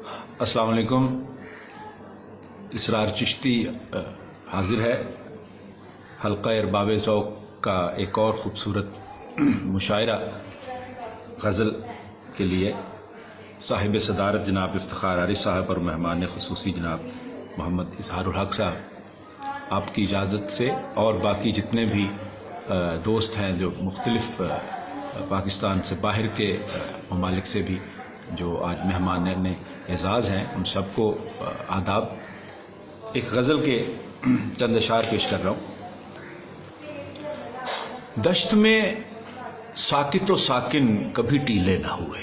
अस्सलाम वालेकुम। इसरार चिश्ती हाजिर है हल्का अरबाब ज़ौक़ का एक और ख़ूबसूरत मुशायरा गज़ल के लिए। साहिब सदारत जनाब इफ्तिखार आरिफ साहब और मेहमान ख़ुसूसी जनाब मोहम्मद इज़हारुल हक़ साहब, आपकी इजाज़त से और बाकी जितने भी दोस्त हैं जो मुख्तलिफ पाकिस्तान से बाहर के ममालिक से भी जो आज मेहमान ने एजाज़ हैं, उन सबको आदाब। एक गज़ल के चंद अशार पेश कर रहा हूँ। दश्त में साकित व साकिन कभी टीले न हुए,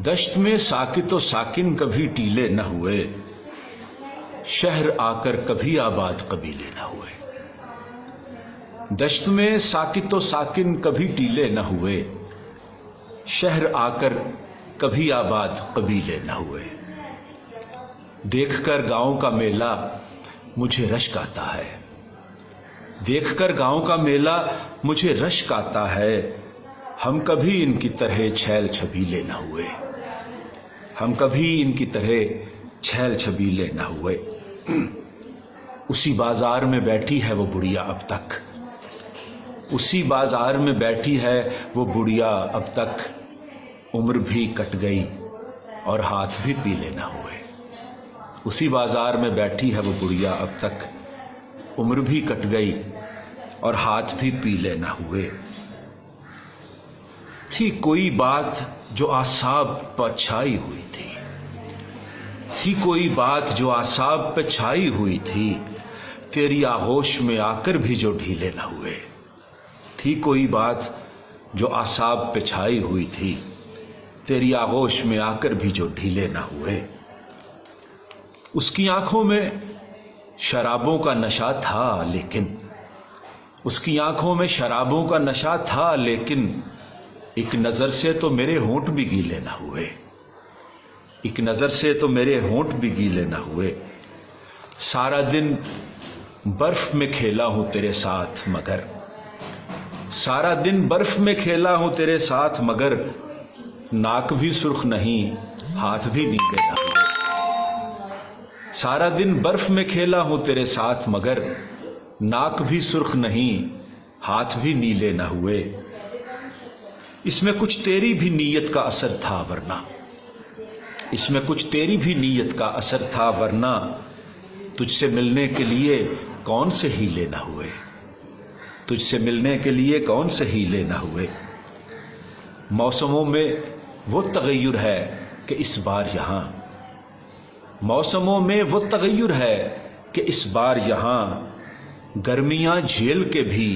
दश्त में साकित व साकिन कभी टीले न हुए, शहर आकर कभी आबाद कबीले न हुए। दश्त में साकित व साकिन कभी टीले न हुए, शहर आकर कभी आबाद कबीले न हुए। देखकर गांव का मेला मुझे रश्क आता है, देखकर गांव का मेला मुझे रश्क आता है। हम कभी इनकी तरह छैल छबीले न हुए, हम कभी इनकी तरह छैल छबीले न हुए। उसी बाजार में बैठी है वो बुढ़िया अब तक, उसी बाजार में बैठी है वो बुढ़िया अब तक। उम्र भी कट गई और हाथ भी पीले न हुए, उसी बाजार में बैठी है वो बुढ़िया अब तक। उम्र भी कट गई और हाथ भी पीले न हुए। थी कोई बात जो आसाब पर छाई हुई थी, थी कोई बात जो आसाब पे छाई हुई थी, तेरी आगोश में आकर भी जो ढीले न हुए। थी कोई बात जो आसाब पे छाई हुई थी, तेरी आगोश में आकर भी जो ढीले न हुए। उसकी आंखों में शराबों का नशा था लेकिन, उसकी आंखों में शराबों का नशा था लेकिन, एक नजर से तो मेरे होंठ भी गीले न हुए, एक नजर से तो मेरे होंठ भी गीले न हुए। सारा दिन बर्फ में खेला हूं तेरे साथ मगर, सारा दिन बर्फ में खेला हूं तेरे साथ मगर, नाक भी सुर्ख नहीं हाथ भी नीले न हुए। सारा दिन बर्फ में खेला हूं तेरे साथ मगर, नाक भी सुर्ख नहीं हाथ भी नीले न हुए। इसमें कुछ तेरी भी नीयत का असर था वरना, इसमें कुछ तेरी भी नीयत का असर था वरना, तुझसे मिलने के लिए कौन से हीले न हुए, तुझसे मिलने के लिए कौन से हीले न हुए। मौसमों में वो तगय्युर है कि इस बार यहां, मौसमों में वो तगय्युर है कि इस बार यहां, गर्मियां झेल के भी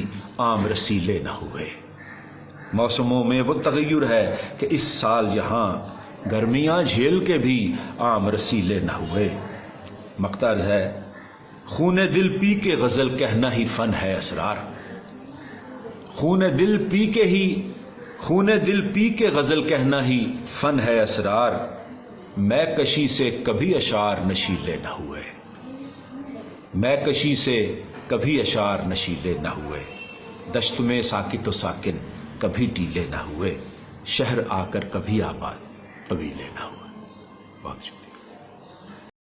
आम रसीले न हुए। मौसमों में वो तगय्युर है कि इस साल यहां, गर्मियां झेल के भी आम रसीले न हुए। मक़तर्ज़ है, खूने दिल पी के गजल कहना ही फन है असरार, खूने दिल पी के ही, खूने दिल पी के गजल कहना ही फन है असरार। मैं कशी से कभी अशार नशीले न हुए, मैं कशी से कभी अशार नशीले न हुए। दश्त में साकित व साकिन कभी टीले न हुए, शहर आकर कभी आबाद कबीले न हुए। बहुत शुक्रिया।